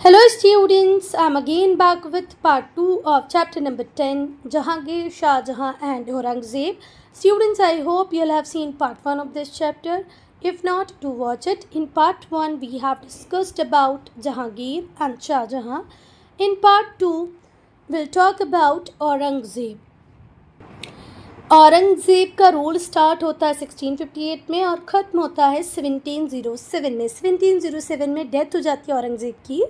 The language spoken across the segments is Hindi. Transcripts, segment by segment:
Hello students, I'm again back with part 2 of chapter number 10, Jahangir, Shah Jahan and Aurangzeb. Students, I hope you'll have seen part 1 of this chapter. If not, do watch it. In part 1, we have discussed about Jahangir and Shah Jahan. In part 2, we'll talk about Aurangzeb. Aurangzeb का रूल स्टार्ट होता है 1658 में और ख़त्म होता है 1707 में। 1707 में डेथ हो जाती है औरंगज़ेब की।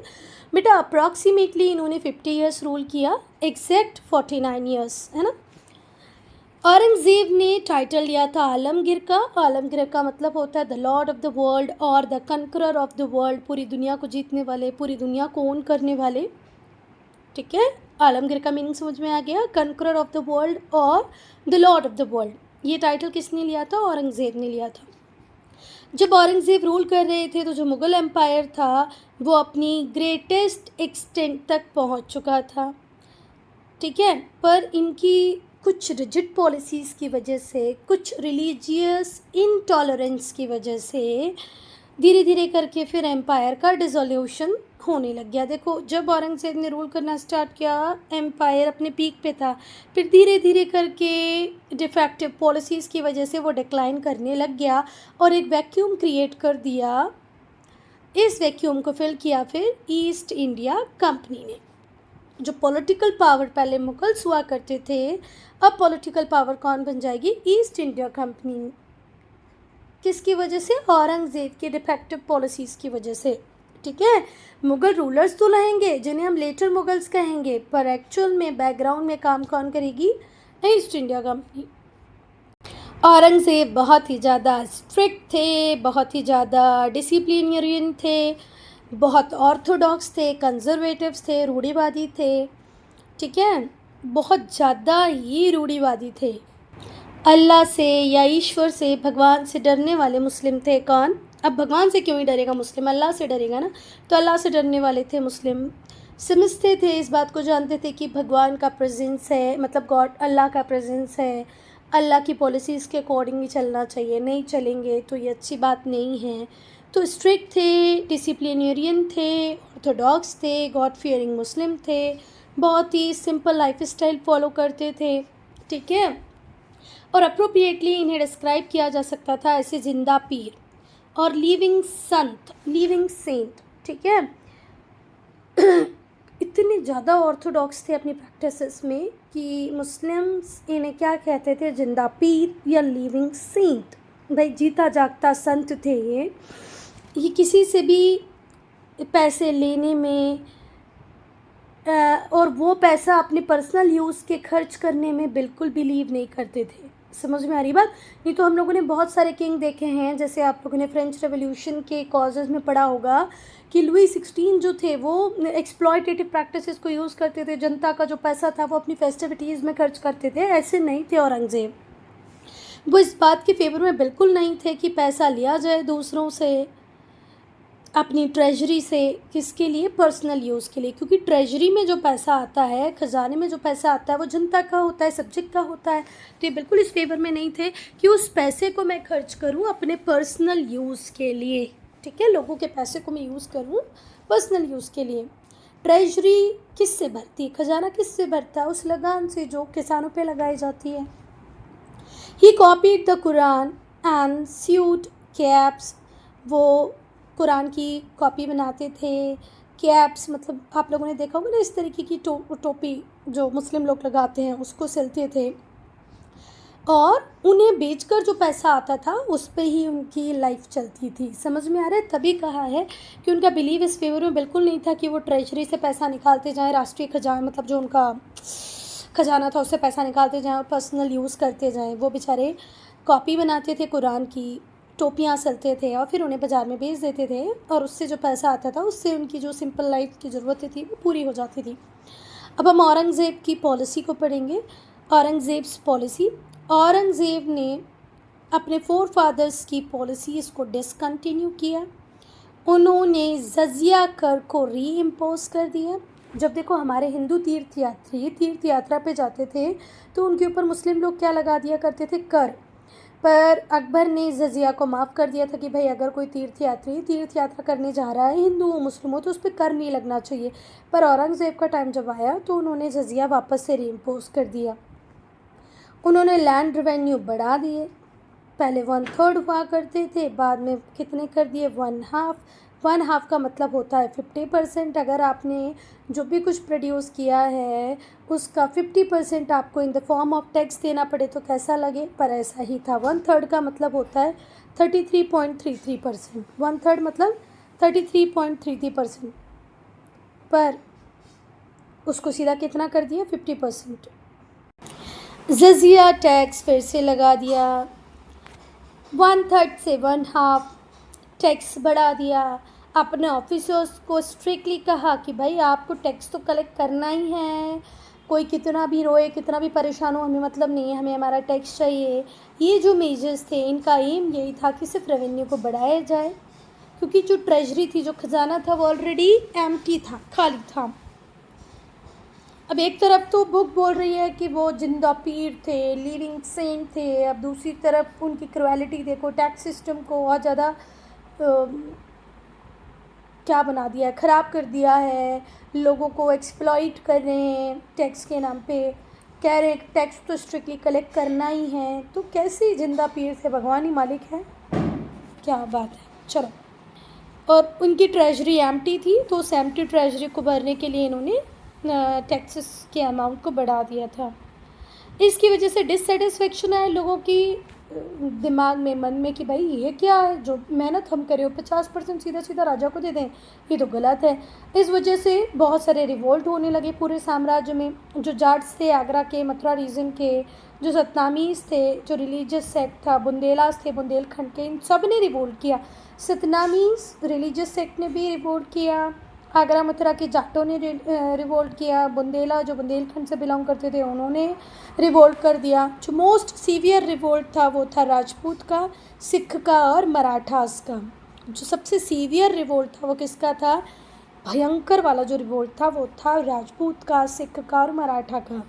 बेटा अप्रॉक्सीमेटली इन्होंने 50 ईयर्स रूल किया, एग्जैक्ट 49 ईयर्स, है ना। औरंगज़ेब ने टाइटल लिया था आलमगीर का। आलमगीर का मतलब होता है the Lord of the world और द कंकरर ऑफ द वर्ल्ड, पूरी दुनिया को जीतने वाले, पूरी दुनिया को ओन करने वाले। ठीक है, आलमगीर का मीनिंग समझ में आ गया, कंकरर ऑफ द वर्ल्ड और the Lord of the world. ये टाइटल किसने लिया था? औरंगज़ेब ने लिया था। जब औरंगज़ेब रूल कर रहे थे तो जो मुग़ल एम्पायर था वो अपनी ग्रेटेस्ट एक्सटेंट तक पहुंच चुका था। ठीक है, पर इनकी कुछ रिजिड पॉलिसीज़ की वजह से, कुछ रिलीजियस इनटॉलरेंस की वजह से धीरे धीरे करके फिर एम्पायर का डिसोल्यूशन होने लग गया। देखो, जब औरंगज़ेब ने रूल करना स्टार्ट किया एम्पायर अपने पीक पे था, फिर धीरे धीरे करके डिफेक्टिव पॉलिसीज़ की वजह से वो डिक्लाइन करने लग गया और एक वैक्यूम क्रिएट कर दिया। इस वैक्यूम को फिल किया फिर ईस्ट इंडिया कंपनी ने। जो पॉलिटिकल पावर पहले मुगल्स हुआ करते थे, अब पॉलिटिकल पावर कौन बन जाएगी? East India company. किसकी वजह से? औरंगज़ेब के डिफेक्टिव पॉलिसीज़ की वजह से। ठीक है, मुग़ल रूलर्स तो रहेंगे जिन्हें हम लेटर मुगल्स कहेंगे, पर एक्चुअल में बैकग्राउंड में काम कौन करेगी? East India company. औरंगज़ेब बहुत ही ज़्यादा स्ट्रिक्ट थे, बहुत ही ज़्यादा डिसिप्लिनरियन थे, बहुत ऑर्थोडॉक्स थे, कंजर्वेटिव्स थे, रूढ़िवादी थे। ठीक है, बहुत ज़्यादा ही रूढ़िवादी थे। अल्लाह से या ईश्वर से, भगवान से डरने वाले मुस्लिम थे। कौन? अब भगवान से क्यों ही डरेगा मुस्लिम, अल्लाह से डरेगा ना। तो अल्लाह से डरने वाले थे मुस्लिम। समझते थे, इस बात को जानते थे कि भगवान का प्रेजेंस है, मतलब गॉड, अल्लाह का प्रेजेंस है, अल्लाह की पॉलिसीज़ के अकॉर्डिंग ही चलना चाहिए, नहीं चलेंगे तो ये अच्छी बात नहीं है। तो स्ट्रिक्ट थे, डिसिप्लिनेरियन थे, ऑर्थोडॉक्स थे, गॉड फियरिंग मुस्लिम थे, बहुत ही सिंपल लाइफ स्टाइल फॉलो करते थे। ठीक है, और अप्रोप्रिएटली इन्हें डिस्क्राइब किया जा सकता था ऐसे जिंदा पीर और लिविंग संत, लिविंग सेंट। ठीक है, इतने ज़्यादा ऑर्थोडॉक्स थे अपनी प्रैक्टिसेस में कि मुस्लिम्स इन्हें क्या कहते थे? जिंदा पीर या लिविंग सेंट। भाई जीता जागता संत थे ये किसी से भी पैसे लेने में और वो पैसा अपने पर्सनल यूज़ के खर्च करने में बिल्कुल बिलीव नहीं करते थे। समझ में आ रही बात? नहीं तो हम लोगों ने बहुत सारे किंग देखे हैं, जैसे आप लोगों ने फ्रेंच रेवोल्यूशन के कॉजेज़ में पढ़ा होगा कि लुई 16 जो थे वो एक्सप्लॉयटेटिव प्रैक्टिसेस को यूज़ करते थे, जनता का जो पैसा था वो अपनी फेस्टिविटीज़ में खर्च करते थे। ऐसे नहीं थे औरंगज़ेब, वो इस बात के फेवर में बिल्कुल नहीं थे कि पैसा लिया जाए दूसरों से अपनी ट्रेजरी से। किसके लिए? पर्सनल यूज़ के लिए, क्योंकि ट्रेजरी में जो पैसा आता है, ख़जाने में जो पैसा आता है वो जनता का होता है, सब्जेक्ट का होता है। तो ये बिल्कुल इस फेवर में नहीं थे कि उस पैसे को मैं खर्च करूँ अपने पर्सनल यूज़ के लिए। ठीक है, लोगों के पैसे को मैं यूज़ करूँ पर्सनल यूज़ के लिए। ट्रेजरी किससे भरती है? खजाना किससे भरता है? उस लगान से जो किसानों पे लगाई जाती है। He copied the Quran and sewed caps, वो कुरान की कॉपी बनाते थे। कैप्स मतलब आप लोगों ने देखा होगा ना, इस तरीके की टोपी जो मुस्लिम लोग लगाते हैं उसको सिलते थे, और उन्हें बेचकर जो पैसा आता था उस पे ही उनकी लाइफ चलती थी। समझ में आ रहा है? तभी कहा है कि उनका बिलीव इस फेवर में बिल्कुल नहीं था कि वो ट्रेजरी से पैसा निकालते जाएं, राष्ट्रीय खजाना मतलब जो उनका खजाना था उससे पैसा निकालते जाएं और पर्सनल यूज़ करते जाएं। वो बेचारे कॉपी बनाते थे कुरान की, टोपियाँ सिलते थे और फिर उन्हें बाज़ार में बेच देते थे, और उससे जो पैसा आता था उससे उनकी जो सिंपल लाइफ की ज़रूरतें थी वो पूरी हो जाती थी। अब हम औरंगज़ेब की पॉलिसी को पढ़ेंगे। औरंगज़ेब्स पॉलिसी। औरंगज़ेब ने अपने फोर फादर्स की पॉलिसीज़ को डिसकंटिन्यू किया। उन्होंने जजिया कर को री इम्पोज कर दिया। जब देखो हमारे हिंदू तीर्थ यात्रा पे जाते थे तो उनके ऊपर मुस्लिम लोग क्या लगा दिया करते थे? कर। पर अकबर ने जजिया को माफ़ कर दिया था कि भाई अगर कोई तीर्थ यात्रा करने जा रहा है, हिंदू हो मुस्लिम हो, तो उस पर कर नहीं लगना चाहिए। पर औरंगज़ेब का टाइम जब आया तो उन्होंने जजिया वापस से रीइम्पोज कर दिया। उन्होंने लैंड रेवेन्यू बढ़ा दिए। पहले 1/3 हुआ करते थे, बाद में कितने कर दिए, 1/2 का मतलब होता है 50%। अगर आपने जो भी कुछ प्रोड्यूस किया है उसका 50% आपको in the form of tax देना पड़े तो कैसा लगे, पर ऐसा ही था। 1/3 का मतलब होता है 33.33%। 1/3 मतलब 33.33%, पर उसको सीधा कितना कर दिया, 50%। जजिया टैक्स फिर से लगा दिया, 1/3 से 1/2 टैक्स बढ़ा दिया। अपने ऑफिसर्स को स्ट्रिक्टली कहा कि भाई आपको टैक्स तो कलेक्ट करना ही है, कोई कितना भी रोए कितना भी परेशान हो, हमें मतलब नहीं है, हमें हमारा टैक्स चाहिए। ये जो मेजर्स थे इनका एम यही था कि सिर्फ रेवेन्यू को बढ़ाया जाए, क्योंकि जो ट्रेजरी थी, जो खजाना था, वो ऑलरेडी एम्प्टी था, खाली था। अब एक तरफ तो बुक बोल रही है कि वो जिंदा पीर थे, लिविंग सेंट थे, अब दूसरी तरफ उनकी क्रुएलिटी देखो, टैक्स सिस्टम को बहुत ज़्यादा क्या बना दिया है, ख़राब कर दिया है, लोगों को एक्सप्लॉइट कर रहे हैं टैक्स के नाम पे, कह रहे हैं टैक्स तो स्ट्रिक्टली कलेक्ट करना ही है। तो कैसे जिंदा पीर थे, भगवान ही मालिक है, क्या बात है। चलो, और उनकी ट्रेजरी एम्प्टी थी, तो उस एम्प्टी ट्रेजरी को भरने के लिए इन्होंने टैक्सेस के अमाउंट को बढ़ा दिया था। इसकी वजह से डिससेटिस्फेक्शन है लोगों की दिमाग में, मन में, कि भाई ये क्या है, जो मेहनत हम करें 50% सीधा सीधा राजा को दे दें, ये तो गलत है। इस वजह से बहुत सारे रिवोल्ट होने लगे पूरे साम्राज्य में। जो जाट्स थे आगरा के, मथुरा रीजन के, जो सतनामीज़ थे, जो रिलीजियस सेक्ट था, बुंदेलास थे बुंदेलखंड के, इन सब ने रिवोल्ट किया। सतनामीज़ रिलीजियस सेक्ट ने भी रिवोल्ट किया, आगरा मथुरा के जाटों ने रिवोल्ट किया, बुंदेला जो बुंदेलखंड से बिलोंग करते थे उन्होंने रिवोल्ट कर दिया। जो मोस्ट सीवियर रिवोल्ट था वो था राजपूत का, सिख का और मराठास का। जो सबसे सीवियर रिवोल्ट था वो किसका था, भयंकर वाला जो रिवोल्ट था वो था राजपूत का, सिख का और मराठा का।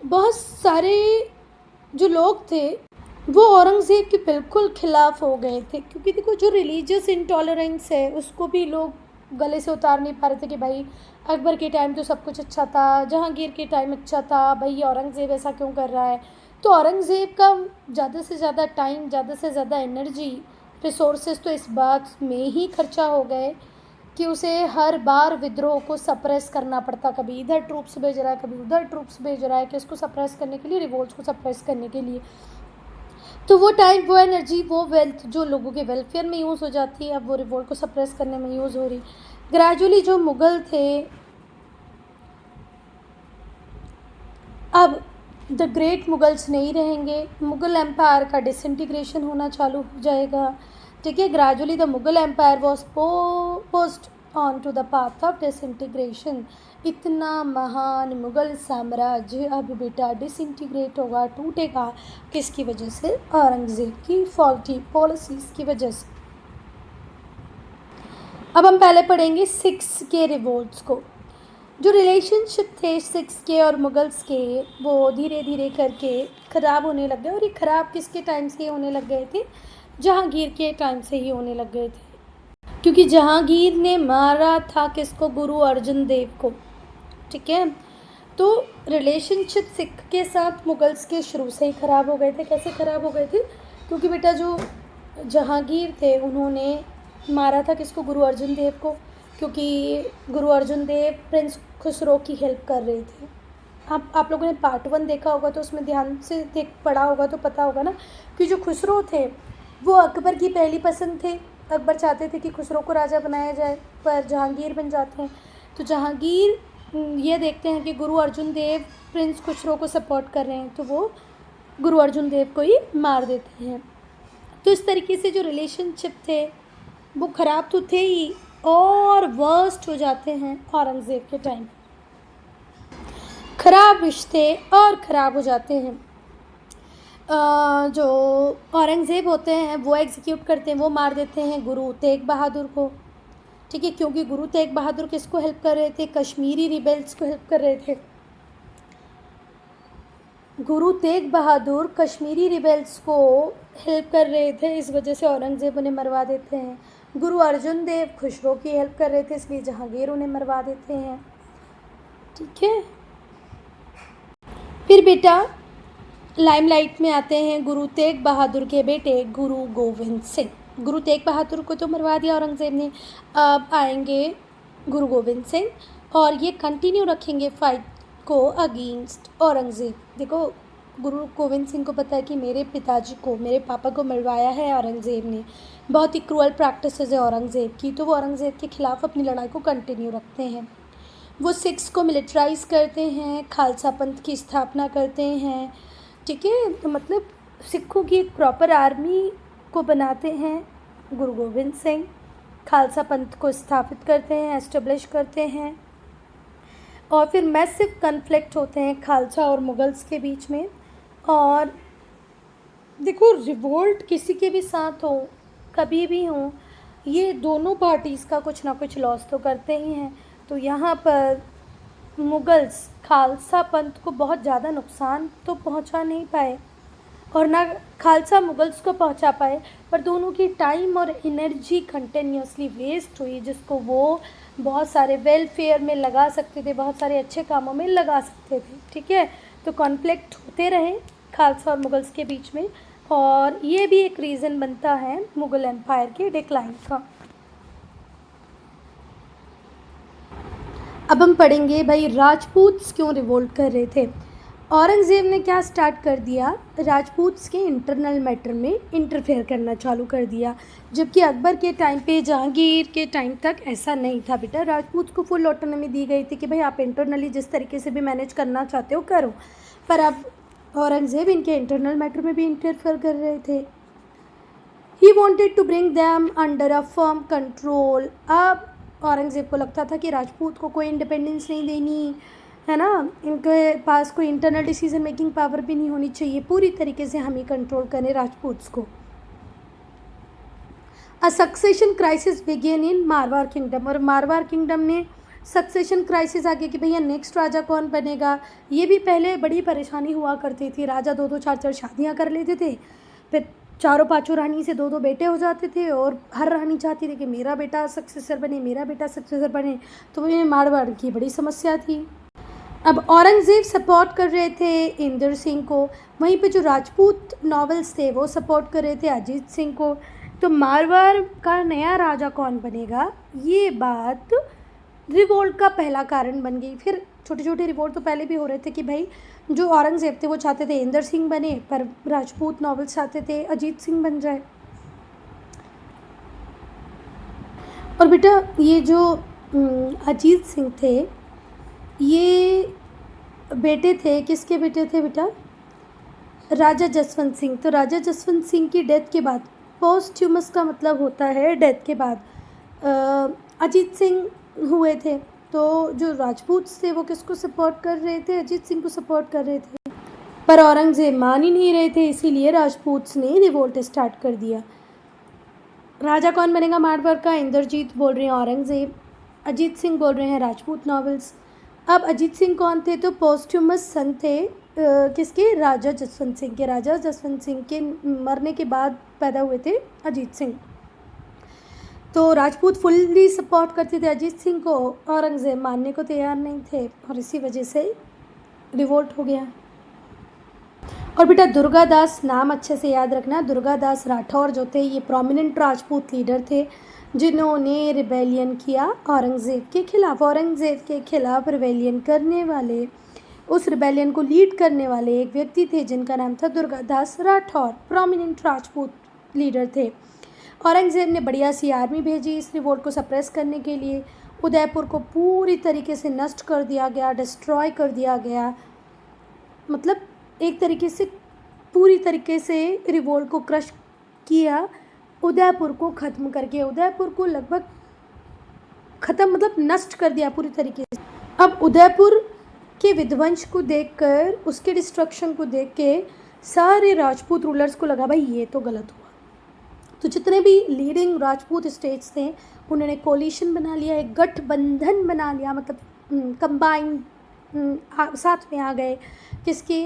बहुत सारे जो लोग थे वो औरंगज़ेब के बिल्कुल ख़िलाफ़ हो गए थे, क्योंकि देखो जो रिलीजियस इंटॉलरेंस है उसको भी लोग गले से उतार नहीं पा रहे थे कि भाई अकबर के टाइम तो सब कुछ अच्छा था, जहांगीर के टाइम अच्छा था, भाई औरंगज़ेब ऐसा क्यों कर रहा है। तो औरंगज़ेब का ज़्यादा से ज़्यादा टाइम, ज़्यादा से ज़्यादा एनर्जी, रिसोर्सेज तो इस बात में ही खर्चा हो गए कि उसे हर बार विद्रोह को सप्रेस करना पड़ता, कभी इधर ट्रूप्स भेज रहा है, कभी उधर ट्रूप्स भेज रहा है, कि उसको सप्रेस करने के लिए, रिवोल्ट्स को सप्रेस करने के लिए। तो वो टाइम, वो एनर्जी, वो वेल्थ जो लोगों के वेलफेयर में यूज़ हो जाती है, अब वो रिवोल्ट को सप्रेस करने में यूज़ हो रही। ग्रेजुअली जो मुग़ल थे, अब द ग्रेट मुगल्स नहीं रहेंगे, मुग़ल एम्पायर का डिसइंटीग्रेशन होना चालू हो जाएगा। ठीक है, gradually the Mughal empire was post on to the path of disintegration. इतना महान मुग़ल साम्राज्य अब बेटा डिसइंटीग्रेट होगा, टूटेगा, किसकी वजह से, औरंगज़ेब की फॉल्टी पॉलिसीज़ की वजह से। अब हम पहले पढ़ेंगे सिक्स के रिवोल्ट्स को। जो रिलेशनशिप थे सिक्स के और मुगल्स के, वो धीरे धीरे करके ख़राब होने लग गए, और ये ख़राब किसके टाइम से होने लग गए थे, जहांगीर के टाइम से ही होने लग गए थे, क्योंकि जहांगीर ने मारा था किसको, गुरु अर्जुन देव को। ठीक है, तो रिलेशनशिप सिख के साथ मुगल्स के शुरू से ही ख़राब हो गए थे। कैसे ख़राब हो गए थे, क्योंकि बेटा जो जहांगीर थे उन्होंने मारा था किसको, गुरु अर्जुन देव को, क्योंकि गुरु अर्जुन देव प्रिंस खुसरो की हेल्प कर रहे थे। आप लोगों ने पार्ट 1 देखा होगा तो उसमें ध्यान से पढ़ा होगा तो पता होगा ना कि जो खुसरो थे वो अकबर की पहली पसंद थे। अकबर चाहते थे कि खुसरो को राजा बनाया जाए, पर जहांगीर बन जाते हैं। तो जहांगीर ये देखते हैं कि गुरु अर्जुन देव प्रिंस खुसरो को सपोर्ट कर रहे हैं, तो वो गुरु अर्जुन देव को ही मार देते हैं। तो इस तरीके से जो रिलेशनशिप थे वो ख़राब तो थे ही, और वर्स्ट हो जाते हैं औरंगज़ेब के टाइम। ख़राब रिश्ते और ख़राब हो जाते हैं। जो औरंगज़ेब होते हैं वो एग्जीक्यूट करते हैं, वो मार देते हैं गुरु तेग बहादुर को। ठीक है, क्योंकि गुरु तेग बहादुर किसको हेल्प कर रहे थे, कश्मीरी रिबेल्स को हेल्प कर रहे थे। गुरु तेग बहादुर कश्मीरी रिबेल्स को हेल्प कर रहे थे, इस वजह से औरंगज़ेब उन्हें मरवा देते हैं। गुरु अर्जुन देव खुसरो की हेल्प कर रहे थे, इसलिए जहांगीर उन्हें मरवा देते हैं। ठीक है, फिर बेटा लाइमलाइट में आते हैं गुरु तेग बहादुर के बेटे गुरु गोविंद सिंह। गुरु तेग बहादुर को तो मरवा दिया औरंगज़ेब ने, अब आएंगे गुरु गोविंद सिंह और ये कंटिन्यू रखेंगे फाइट को अगेंस्ट औरंगज़ेब। देखो, गुरु गोविंद सिंह को पता है कि मेरे पिताजी को, मेरे पापा को मरवाया है औरंगज़ेब ने, बहुत ही क्रूअल प्रैक्टिसेस है औरंगज़ेब की, तो वो औरंगज़ेब के ख़िलाफ़ अपनी लड़ाई को कंटिन्यू रखते हैं। वो सिख्स को मिलिट्राइज करते हैं, खालसा पंथ की स्थापना करते हैं। ठीक है, तो मतलब सिखों की एक प्रॉपर आर्मी को बनाते हैं गुरु गोविंद सिंह, खालसा पंथ को स्थापित करते हैं, एस्टेब्लिश करते हैं, और फिर मैसिव कन्फ्लिक्ट होते हैं खालसा और मुगल्स के बीच में। और देखो, रिवोल्ट किसी के भी साथ हो, कभी भी हो, ये दोनों पार्टीज़ का कुछ ना कुछ लॉस तो करते ही हैं। तो यहाँ पर मुगल्स खालसा पंथ को बहुत ज़्यादा नुकसान तो पहुँचा नहीं पाए और ना खालसा मुगल्स को पहुँचा पाए, पर दोनों की टाइम और एनर्जी कंटिन्यूसली वेस्ट हुई, जिसको वो बहुत सारे वेलफेयर में लगा सकते थे, बहुत सारे अच्छे कामों में लगा सकते थे। ठीक है, तो कॉन्फ्लिक्ट होते रहे खालसा और मुगल्स के बीच में, और ये भी एक रीज़न बनता है मुग़ल एम्पायर के डिक्लाइन का। अब हम पढ़ेंगे भाई राजपूत्स क्यों रिवोल्ट कर रहे थे। औरंगज़ेब ने क्या स्टार्ट कर दिया, राजपूत्स के इंटरनल मैटर में इंटरफेयर करना चालू कर दिया, जबकि अकबर के टाइम पे, जहांगीर के टाइम तक ऐसा नहीं था बेटा। राजपूत्स को फुल ऑटोनॉमी दी गई थी कि भाई आप इंटरनली जिस तरीके से भी मैनेज करना चाहते हो करो, पर अब औरंगज़ेब इनके इंटरनल मैटर में भी इंटरफेयर कर रहे थे। He wanted to bring them under a firm control. अब औरंगज़ेब को लगता था कि राजपूत को कोई इंडिपेंडेंस नहीं देनी है ना, इनके पास कोई इंटरनल डिसीजन मेकिंग पावर भी नहीं होनी चाहिए, पूरी तरीके से हम ही कंट्रोल करें राजपूत्स को। A succession crisis began in Marwar kingdom, और मारवाड़ किंगडम ने सक्सेशन क्राइसिस आ गया कि भैया नेक्स्ट राजा कौन बनेगा। ये भी पहले बड़ी परेशानी हुआ करती थी, राजा 2-2 4-4 शादियाँ कर लेते थे, फिर चारों पाँचों रानी से 2-2 बेटे हो जाते थे, और हर रानी चाहती थी कि मेरा बेटा सक्सेसर बने, मेरा बेटा सक्सेसर बने, तो ये मारवाड़ की बड़ी समस्या थी। अब औरंगज़ेब सपोर्ट कर रहे थे इंदर सिंह को, वहीं पे जो राजपूत नॉवेल्स थे वो सपोर्ट कर रहे थे अजीत सिंह को। तो मारवाड़ का नया राजा कौन बनेगा, ये बात रिवोल्ट का पहला कारण बन गई। फिर छोटे छोटे रिवोल्ट तो पहले भी हो रहे थे कि भाई जो औरंगज़ेब थे वो चाहते थे इंदर सिंह बने, पर राजपूत नॉवेल्स चाहते थे अजीत सिंह बन जाए। और बेटा ये जो अजीत सिंह थे, ये बेटे थे, किसके बेटे थे बेटा, राजा जसवंत सिंह। तो राजा जसवंत सिंह की डेथ के बाद, पोस्ट्यूमस का मतलब होता है डेथ के बाद, अजीत सिंह हुए थे। तो जो राजपूत थे वो किसको सपोर्ट कर रहे थे, अजीत सिंह को सपोर्ट कर रहे थे, पर औरंगज़ेब मान ही नहीं रहे थे, इसीलिए राजपूत्स ने रिवोल्ट स्टार्ट कर दिया। राजा कौन बनेगा मारवाड़ का, इंद्रजीत बोल रहे हैं औरंगज़ेब, अजीत सिंह बोल रहे हैं राजपूत नॉवेल्स। अब अजीत सिंह कौन थे, तो पोस्ट्यूमस सन थे किसके, राजा जसवंत सिंह के। राजा जसवंत सिंह के मरने के बाद पैदा हुए थे अजीत सिंह। तो राजपूत फुल्ली सपोर्ट करते थे अजीत सिंह को, औरंगज़ेब मानने को तैयार नहीं थे, और इसी वजह से रिवोल्ट हो गया। और बेटा दुर्गादास नाम अच्छे से याद रखना, दुर्गादास राठौर जो थे ये प्रोमिनेंट राजपूत लीडर थे, जिन्होंने रिबेलियन किया औरंगज़ेब के ख़िलाफ़। औरंगज़ेब के ख़िलाफ़ रिबेलियन करने वाले, उस रिबेलियन को लीड करने वाले एक व्यक्ति थे जिनका नाम था दुर्गादास राठौर, प्रोमिनेंट राजपूत लीडर थे। औरंगज़ेब ने बढ़िया सी आर्मी भेजी इस रिवोल्ट को सप्रेस करने के लिए। उदयपुर को पूरी तरीके से नष्ट कर दिया गया, डिस्ट्रॉय कर दिया गया, मतलब एक तरीके से पूरी तरीके से रिवोल्ट को क्रश किया, उदयपुर को ख़त्म करके, उदयपुर को लगभग ख़त्म मतलब नष्ट कर दिया पूरी तरीके से। अब उदयपुर के विध्वंस को देखकर, उसके डिस्ट्रक्शन को देख के सारे राजपूत रूलर्स को लगा भाई ये तो गलत हुआ। तो जितने भी लीडिंग राजपूत स्टेट्स थे उन्होंने कोलिशन बना लिया, एक गठबंधन बना लिया, मतलब कंबाइंड साथ में आ गए किसके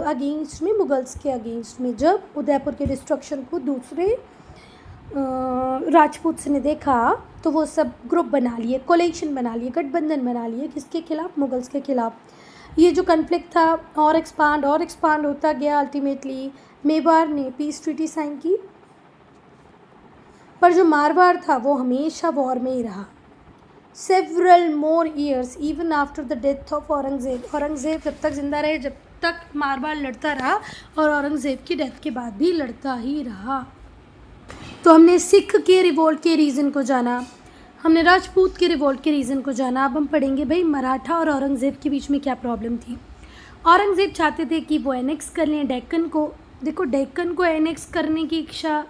अगेंस्ट में, मुगल्स के अगेंस्ट में। जब उदयपुर के डिस्ट्रक्शन को दूसरे राजपूत ने देखा तो वो सब ग्रुप बना लिए, कोलेशन बना लिए, गठबंधन बना लिए, किसके खिलाफ, मुगल्स के खिलाफ। ये जो कन्फ्लिक्ट था और एक्सपांड होता गया। अल्टीमेटली मेवाड़ ने पीस ट्रीटी साइन की, पर जो मारवाड़ था वो हमेशा वॉर में ही रहा। Several more years even after the death of Aurangzeb. Aurangzeb जब तक ज़िंदा रहे, जब तक मारवाड़ लड़ता रहा, और औरंगज़ेब की डेथ के बाद भी लड़ता ही रहा। तो हमने सिख के रिवोल्ट के रीज़न को जाना, हमने राजपूत के रिवोल्ट के रीज़न को जाना। अब हम पढ़ेंगे भाई मराठा और औरंगज़ेब के बीच में क्या प्रॉब्लम थी। औरंगज़ेब चाहते थे कि वो एनेक्स कर लें डेक्कन को। देखो, डेक्कन को एनेक्स करने की इच्छा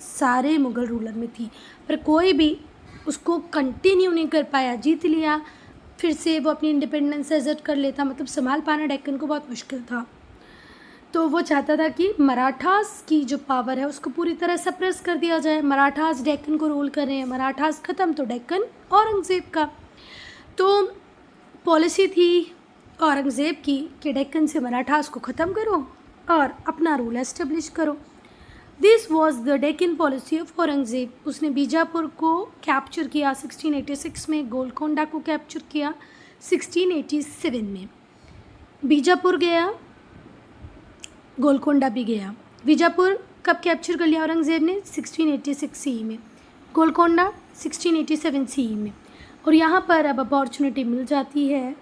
सारे मुग़ल रूलर में थी, पर कोई भी उसको कंटिन्यू नहीं कर पाया। जीत लिया, फिर से वो अपनी इंडिपेंडेंस एजर्ट कर लेता, मतलब संभाल पाना डेक्कन को बहुत मुश्किल था। तो वो चाहता था कि मराठास की जो पावर है उसको पूरी तरह सप्रेस कर दिया जाए। मराठास डेक्कन को रूल कर रहे हैं, मराठास ख़त्म तो डेक्कन औरंगज़ेब का। तो पॉलिसी थी औरंगज़ेब की कि डेक्कन से मराठास को ख़त्म करो और अपना रूल एस्टेब्लिश करो। This was the Deccan policy of Aurangzeb. उसने बीजापुर को कैप्चर किया 1686 में, गोलकोंडा को कैप्चर किया 1687 में। बीजापुर गया, गोलकोंडा भी गया। बीजापुर कब कैप्चर कर लिया औरंगज़ेब ने? 1686 सी में। गोलकोंडा 1687 सी में। और यहाँ पर अब अपॉर्चुनिटी मिल जाती है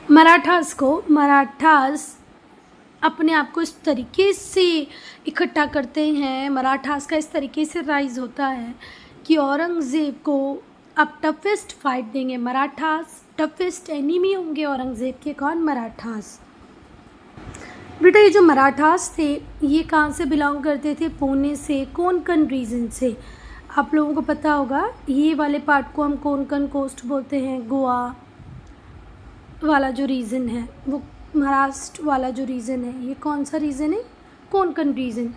मराठास को। मराठास अपने आप को इस तरीके से इकट्ठा करते हैं, मराठास का इस तरीके से राइज होता है कि औरंगज़ेब को अब टफेस्ट फाइट देंगे मराठास। टफेस्ट एनिमी होंगे औरंगज़ेब के, कौन? मराठास। बेटा ये जो मराठास थे ये कहाँ से बिलोंग करते थे? पुणे से, कोंकण रीजन से। आप लोगों को पता होगा ये वाले पार्ट को हम कोंकण कोस्ट बोलते हैं। गोवा वाला जो रीजन है, वो महाराष्ट्र वाला जो रीजन है, ये कौन सा रीजन है? कोंकण रीजन।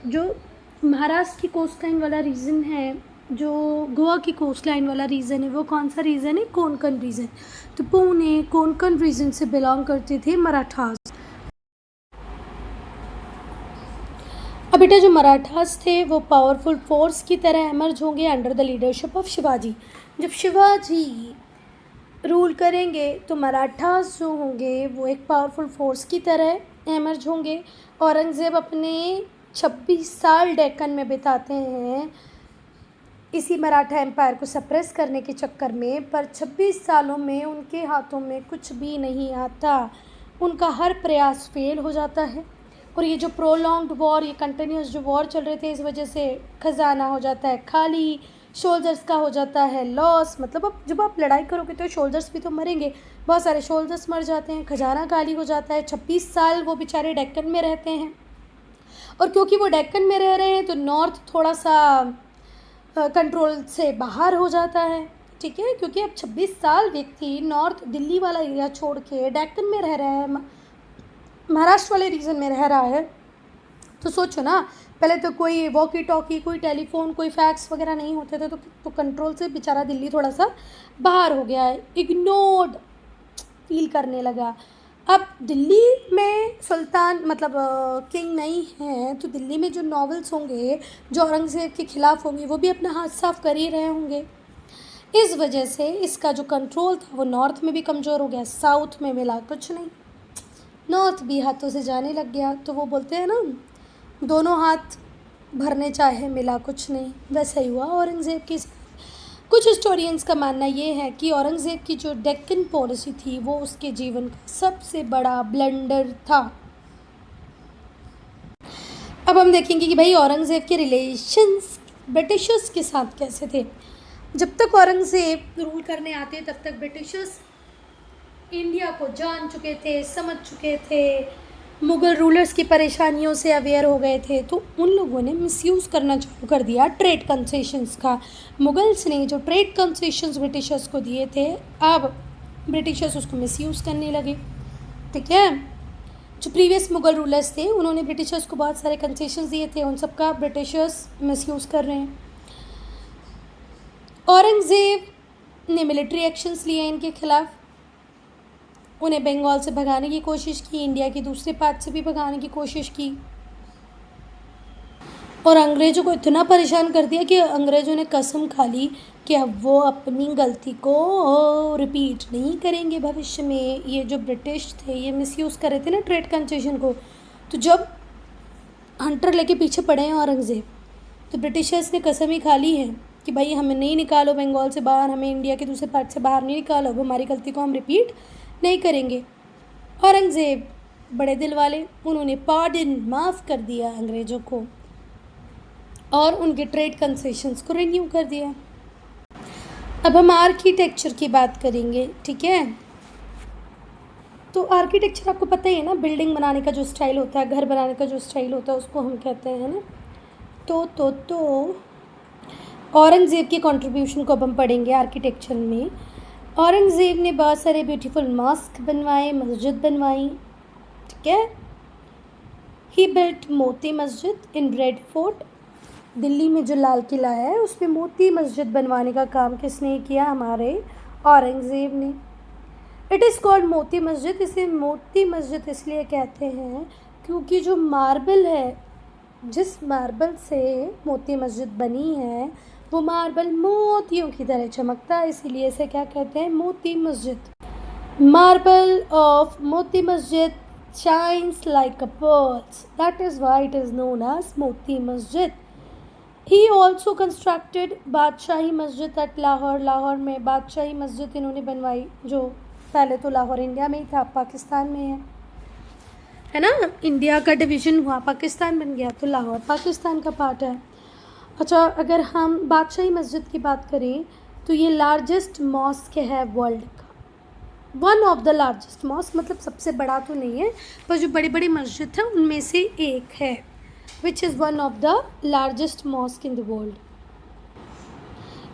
जो महाराष्ट्र की कोस्ट लाइन वाला रीजन है, जो गोवा की कोस्ट लाइन वाला रीजन है, वो कौन सा रीजन है? कोंकण रीजन। तो पुणे कोंकण रीजन से बिलोंग करते थे मराठास। अब बेटा जो मराठास थे वो पावरफुल फोर्स की तरह एमर्ज होंगे under the leadership of Shivaji. जब शिवाजी रूल करेंगे तो मराठास जो होंगे वो एक पावरफुल फोर्स की तरह एमर्ज होंगे। औरंगज़ेब अपने 26 साल डेक्कन में बिताते हैं इसी मराठा एम्पायर को सप्रेस करने के चक्कर में, पर 26 सालों में उनके हाथों में कुछ भी नहीं आता। उनका हर प्रयास फेल हो जाता है। और ये जो प्रोलॉन्ग्ड वॉर, ये कंटिन्यूस जो वॉर चल रहे थे, इस वजह से ख़जाना हो जाता है खाली, शोल्जर्स का हो जाता है लॉस। मतलब अब जब आप लड़ाई करोगे तो शोल्जर्स भी तो मरेंगे, बहुत सारे शोल्जर्स मर जाते हैं, खजाना खाली हो जाता है। 26 साल वो बेचारे डेक्कन में रहते हैं, और क्योंकि वो डेक्कन में रह रहे हैं तो नॉर्थ थोड़ा सा कंट्रोल से बाहर हो जाता है, ठीक है। क्योंकि अब 26 साल व्यक्ति नॉर्थ दिल्ली वाला एरिया छोड़ के डेक्कन में रह रहा है, महाराष्ट्र वाले रीजन में रह रहा है। तो सोचो ना, पहले तो कोई वॉकी टॉकी, कोई टेलीफोन, कोई फैक्स वगैरह नहीं होते थे, तो कंट्रोल से बेचारा दिल्ली थोड़ा सा बाहर हो गया है, इग्नोर्ड फील करने लगा। अब दिल्ली में सुल्तान मतलब किंग नहीं है, तो दिल्ली में जो नॉवेल्स होंगे जो औरंगज़ेब के ख़िलाफ़ होंगे वो भी अपना हाथ साफ कर ही रहे होंगे। इस वजह से इसका जो कंट्रोल था वो नॉर्थ में भी कमज़ोर हो गया, साउथ में मिला कुछ नहीं, नॉर्थ भी हाथों से जाने लग गया। तो वो बोलते हैं ना, दोनों हाथ भरने चाहे मिला कुछ नहीं, वैसा ही हुआ औरंगज़ेब के साथ। कुछ हिस्टोरियंस का मानना ये है कि औरंगज़ेब की जो डेक्कन पॉलिसी थी वो उसके जीवन का सबसे बड़ा ब्लंडर था। अब हम देखेंगे कि भाई औरंगज़ेब के रिलेशंस ब्रिटिशर्स के साथ कैसे थे। जब तक औरंगज़ेब रूल करने आते तब तक ब्रिटिशर्स इंडिया को जान चुके थे, समझ चुके थे, मुग़ल रूलर्स की परेशानियों से अवेयर हो गए थे। तो उन लोगों ने मिसयूज़ करना चालू कर दिया ट्रेड कंसेशंस का। मुग़ल्स ने जो ट्रेड कंसेशंस ब्रिटिशर्स को दिए थे, अब ब्रिटिशर्स उसको मिसयूज़ करने लगे, ठीक है। जो प्रीवियस मुग़ल रूलर्स थे उन्होंने ब्रिटिशर्स को बहुत सारे कंसेशंस दिए थे, उन सब का ब्रिटिशर्स मिसयूज़ कर रहे हैं। औरंगज़ेब ने मिलिट्री एक्शंस लिए इनके खिलाफ, उन्हें बंगाल से भगाने की कोशिश की, इंडिया के दूसरे पार्ट से भी भगाने की कोशिश की और अंग्रेज़ों को इतना परेशान कर दिया कि अंग्रेज़ों ने कसम खा ली कि अब वो अपनी गलती को रिपीट नहीं करेंगे भविष्य में। ये जो ब्रिटिश थे ये मिसयूज़ कर रहे थे ना ट्रेड कंसेशन को। तो जब हंटर लेके पीछे पड़े हैं औरंगज़ेब, तो ब्रिटिशर्स ने कसम ही खा ली है कि भाई हमें नहीं निकालो बंगाल से बाहर, हमें इंडिया के दूसरे पार्ट से बाहर नहीं निकालो, अब हमारी गलती को हम रिपीट नहीं करेंगे। औरंगज़ेब बड़े दिल वाले, उन्होंने पार्डन माफ़ कर दिया अंग्रेज़ों को और उनके ट्रेड कंसेशंस को रिन्यू कर दिया। अब हम आर्किटेक्चर की बात करेंगे, ठीक है। तो आर्किटेक्चर आपको पता ही है ना, बिल्डिंग बनाने का जो स्टाइल होता है, घर बनाने का जो स्टाइल होता है, उसको हम कहते हैं ना। तो औरंगज़ेब के कंट्रीब्यूशन को अब हम पढ़ेंगे आर्किटेक्चर में। औरंगज़ेब ने बहुत सारे ब्यूटीफुल मॉस्क बनवाए, मस्जिद बनवाई, ठीक है। ही built Moti Masjid in red fort, Delhi में जो लाल किला है उसमें मोती मस्जिद बनवाने का काम किसने किया? हमारे औरंगज़ेब ने। It is called Moti Masjid, इसे मोती मस्जिद इसलिए कहते हैं क्योंकि जो मार्बल है, जिस मार्बल से मोती मस्जिद बनी है वो मार्बल मोतियों की तरह चमकता है, इसीलिए इसे क्या कहते हैं? Moti Masjid. Marble of Moti Masjid shines like a pearls, that is why it is known as Moti Masjid. He also constructed बादशाही मस्जिद एट लाहौर, लाहौर में बादशाही मस्जिद इन्होंने बनवाई, जो पहले तो लाहौर इंडिया में ही था, पाकिस्तान में है ना। इंडिया का डिवीज़न हुआ, पाकिस्तान बन गया, तो लाहौर पाकिस्तान का पार्ट है। अच्छा, अगर हम बादशाही मस्जिद की बात करें तो ये लार्जेस्ट मॉस्क है वर्ल्ड का, one of the largest mosque, मतलब सबसे बड़ा तो नहीं है पर जो बड़ी बड़ी मस्जिद है उनमें से एक है, which is one of the largest mosque in the world.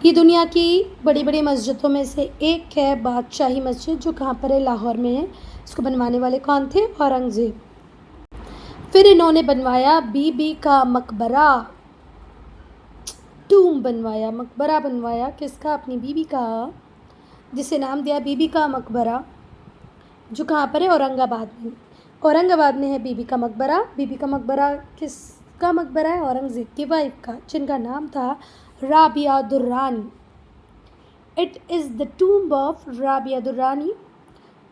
ये दुनिया की बड़ी बड़ी मस्जिदों में से एक है बादशाही मस्जिद, जो कहाँ पर है? लाहौर में है। इसको बनवाने वाले कौन थे? औरंगज़ेब। फिर इन्होंने बनवाया बीबी का मकबरा, टूम बनवाया, मकबरा बनवाया, किसका? अपनी बीबी का, जिसे नाम दिया बीबी का मकबरा, जो कहाँ पर है? औरंगाबाद में। औरंगाबाद में है बीबी का मकबरा। बीबी का मकबरा किसका मकबरा है? औरंगज़ेब की वाइफ का, जिनका नाम था Rabia Durrani. It is the tomb of Rabia Durrani.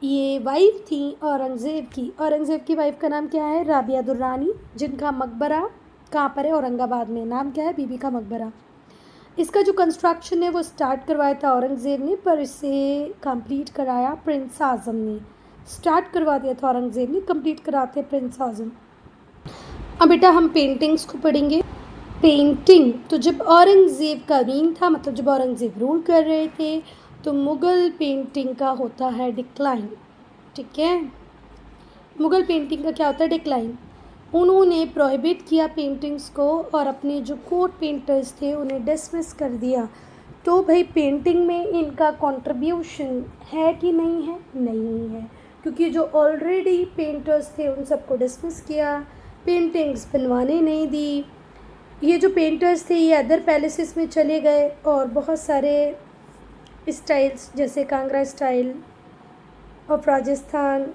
ये वाइफ थी औरंगज़ेब की। औरंगज़ेब की वाइफ का नाम क्या है? राबिया दुर्रानी, जिनका मकबरा कहाँ पर है? औरंगाबाद में। नाम क्या है? बीबी का मकबरा। इसका जो कंस्ट्रक्शन है वो स्टार्ट करवाया था औरंगज़ेब ने, पर इसे कंप्लीट कराया प्रिंस आज़म ने। स्टार्ट करवा दिया था औरंगज़ेब ने, कंप्लीट कराते प्रिंस आज़म। अब बेटा हम पेंटिंग्स को पढ़ेंगे। पेंटिंग, तो जब औरंगज़ेब का reign था, मतलब जब औरंगज़ेब रूल कर रहे थे, तो मुग़ल पेंटिंग का होता है डिक्लाइन, ठीक है। मुग़ल पेंटिंग का क्या होता है? डिक्लाइन। उन्होंने प्रोहिबिट किया पेंटिंग्स को और अपने जो कोर्ट पेंटर्स थे उन्हें डिसमिस कर दिया। तो भाई पेंटिंग में इनका कंट्रीब्यूशन है कि नहीं है? नहीं है, क्योंकि जो ऑलरेडी पेंटर्स थे उन सबको डिसमिस किया, पेंटिंग्स बनवाने नहीं दी। ये जो पेंटर्स थे ये अदर पैलेसेस में चले गए और बहुत सारे स्टाइल्स, जैसे कांगड़ा स्टाइल ऑफ राजस्थान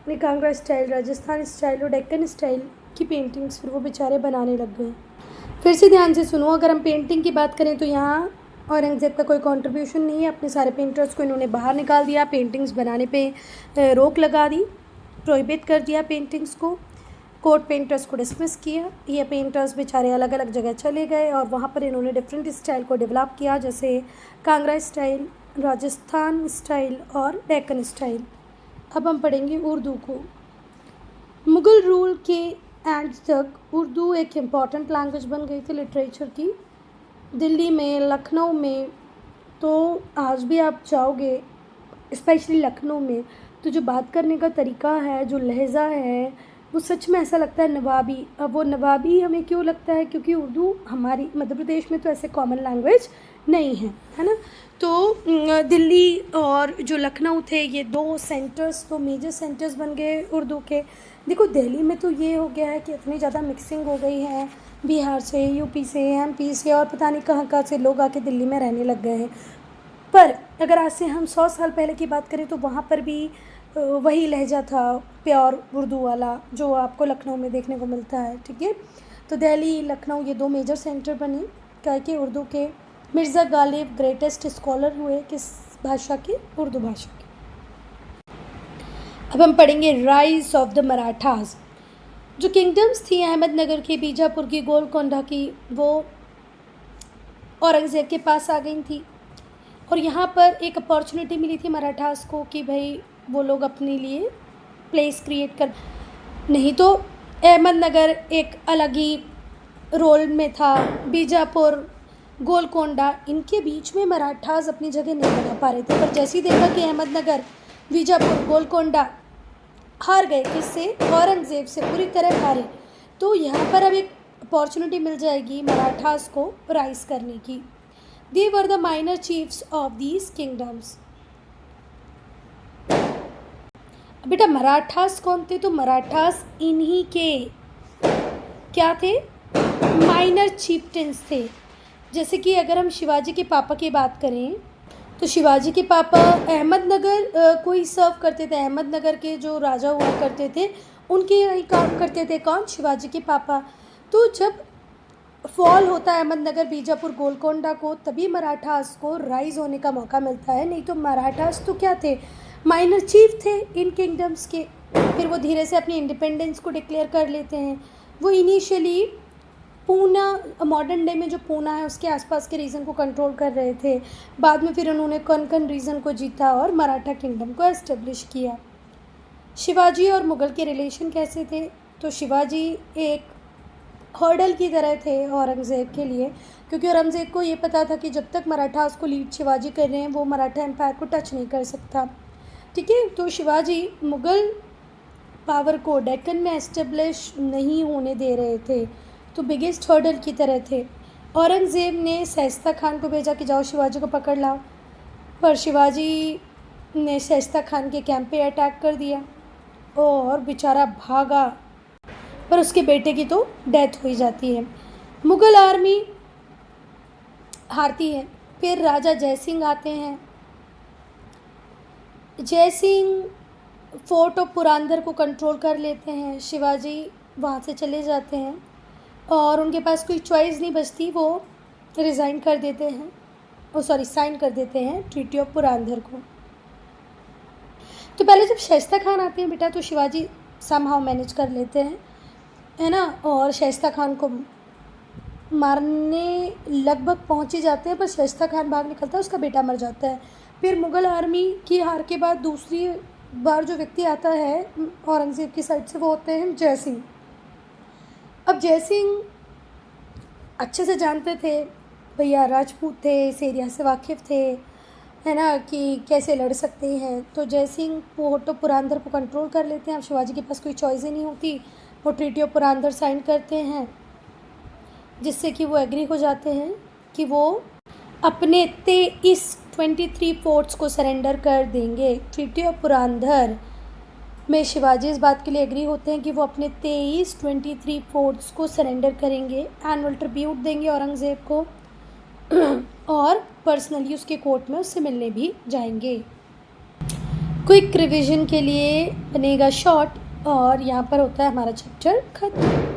में, कांगड़ा स्टाइल, राजस्थान स्टाइल और डेक्कन स्टाइल की पेंटिंग्स फिर वो बेचारे बनाने लग गए। फिर से ध्यान से सुनो, अगर हम पेंटिंग की बात करें तो यहाँ औरंगज़ेब का कोई कंट्रीब्यूशन नहीं है। अपने सारे पेंटर्स को इन्होंने बाहर निकाल दिया, पेंटिंग्स बनाने पे रोक लगा दी, प्रोहिबिट कर दिया पेंटिंग्स को, कोर्ट पेंटर्स को डिसमिस किया। ये पेंटर्स बेचारे अलग अलग जगह चले गए और वहाँ पर इन्होंने डिफरेंट स्टाइल को डेवलप किया, जैसे कांगड़ा स्टाइल, राजस्थान स्टाइल और डेक्कन स्टाइल। अब हम पढ़ेंगे उर्दू को। मुग़ल रूल के एंड तक उर्दू एक इम्पॉर्टेंट लैंग्वेज बन गई थी लिटरेचर की। दिल्ली में, लखनऊ में, तो आज भी आप जाओगे स्पेशली लखनऊ में, तो जो बात करने का तरीका है, जो लहज़ा है, वो सच में ऐसा लगता है नवाबी। अब वो नवाबी हमें क्यों लगता है? क्योंकि उर्दू हमारी मध्य प्रदेश में तो ऐसे कॉमन लैंग्वेज नहीं है ना। तो दिल्ली और जो लखनऊ थे, ये दो सेंटर्स, दो मेजर सेंटर्स बन गए उर्दू के। देखो दिल्ली में तो ये हो गया है कि इतनी ज़्यादा मिक्सिंग हो गई है, बिहार से, यूपी से, एमपी से और पता नहीं कहाँ कहाँ से लोग आके दिल्ली में रहने लग गए हैं। पर अगर आज से हम 100 साल पहले की बात करें तो वहाँ पर भी वही लहजा था, प्योर उर्दू वाला, जो आपको लखनऊ में देखने को मिलता है। ठीक है, तो दिल्ली, लखनऊ ये 2 मेजर सेंटर बने, क्या कि उर्दू के। मिर्ज़ा गालिब ग्रेटेस्ट स्कॉलर हुए किस भाषा के? उर्दू भाषा के। अब हम पढ़ेंगे राइज ऑफ द मराठास। जो किंगडम्स थी अहमदनगर की, बीजापुर की, गोलकोंडा की, वो औरंगज़ेब के पास आ गई थी। और यहाँ पर एक अपॉर्चुनिटी मिली थी मराठास को कि भाई वो लोग अपने लिए प्लेस क्रिएट कर, नहीं तो अहमदनगर एक अलग ही रोल में था। बीजापुर, गोलकोंडा, इनके बीच में मराठास अपनी जगह नहीं बना पा रहे थे। पर जैसे ही देखा कि अहमदनगर, बीजापुर, गोलकोंडा हार गए, किससे? औरंगज़ेब से पूरी तरह हारे, तो यहाँ पर अब एक अपॉर्चुनिटी मिल जाएगी मराठास को राइज करने की। They were the minor chiefs of these kingdoms. बेटा मराठास कौन थे? तो मराठास इन्हीं के क्या थे? माइनर चीफ्टेंस थे। जैसे कि अगर हम शिवाजी के पापा की बात करें तो शिवाजी के पापा अहमदनगर को ही सर्व करते थे। अहमदनगर के जो राजा हुआ करते थे उनके यहाँ ही काम करते थे। कौन? शिवाजी के पापा। तो जब फॉल होता है अहमदनगर, बीजापुर, गोलकोंडा को, तभी मराठास को राइज होने का मौका मिलता है। नहीं तो मराठास तो क्या थे? माइनर चीफ थे इन किंगडम्स के। फिर वो धीरे से अपनी इंडिपेंडेंस को डिक्लेयर कर लेते हैं। वो इनिशियली पूना, मॉडर्न डे में जो पूना है उसके आसपास के रीजन को कंट्रोल कर रहे थे। बाद में फिर उन्होंने कोंकण रीजन को जीता और मराठा किंगडम को एस्टेब्लिश किया। शिवाजी और मुग़ल के रिलेशन कैसे थे? तो शिवाजी एक हर्डल की तरह थे औरंगज़ेब के लिए, क्योंकि औरंगज़ेब को ये पता था कि जब तक मराठा उसको लीड शिवाजी कर रहे हैं वो मराठा एम्पायर को टच नहीं कर सकता। ठीक है, तो शिवाजी मुग़ल पावर को डेक्कन में एस्टेब्लिश नहीं होने दे रहे थे, तो बिगेस्ट हर्डल की तरह थे। औरंगज़ेब ने शाइस्ता खान को भेजा कि जाओ शिवाजी को पकड़ लाओ, पर शिवाजी ने शाइस्ता खान के कैंप पे अटैक कर दिया और बेचारा भागा, पर उसके बेटे की तो डेथ हो ही जाती है। मुग़ल आर्मी हारती है। फिर राजा जयसिंह आते हैं। जयसिंह फोर्ट ऑफ पुरंदर को कंट्रोल कर लेते हैं। शिवाजी वहाँ से चले जाते हैं और उनके पास कोई चॉइस नहीं बचती, वो रिज़ाइन कर देते हैं, साइन कर देते हैं ट्रीटी ऑफ पुरंदर को। तो पहले जब शाइस्ता खान आते हैं बेटा, तो शिवाजी समहाउ मैनेज कर लेते हैं, है ना, और शाइस्ता खान को मारने लगभग पहुंच ही जाते हैं, पर शाइस्ता खान भाग निकलता है, उसका बेटा मर जाता है। फिर मुग़ल आर्मी की हार के बाद दूसरी बार जो व्यक्ति आता है औरंगज़ेब की साइड से, वो होते हैं जयसिंह। अब जयसिंह अच्छे से जानते थे, भैया राजपूत थे, इस एरिया से वाकिफ़ थे, है ना, कि कैसे लड़ सकते हैं। तो जयसिंह फोर्ट ऑफ पुरंदर को कंट्रोल कर लेते हैं। अब शिवाजी के पास कोई चॉइस ही नहीं होती, वो ट्रीटी ऑफ पुरंदर साइन करते हैं, जिससे कि वो एग्री हो जाते हैं कि वो अपने 23 फोर्ट्स को सरेंडर कर देंगे। ट्रीटी ऑफ पुरंदर में शिवाजी इस बात के लिए एग्री होते हैं कि वो अपने 23 फोर्ट्स को सरेंडर करेंगे, एनुअल ट्रिब्यूट देंगे औरंगज़ेब को और पर्सनली उसके कोर्ट में उससे मिलने भी जाएंगे। क्विक रिवीजन के लिए बनेगा शॉर्ट, और यहाँ पर होता है हमारा चैप्टर खत्म।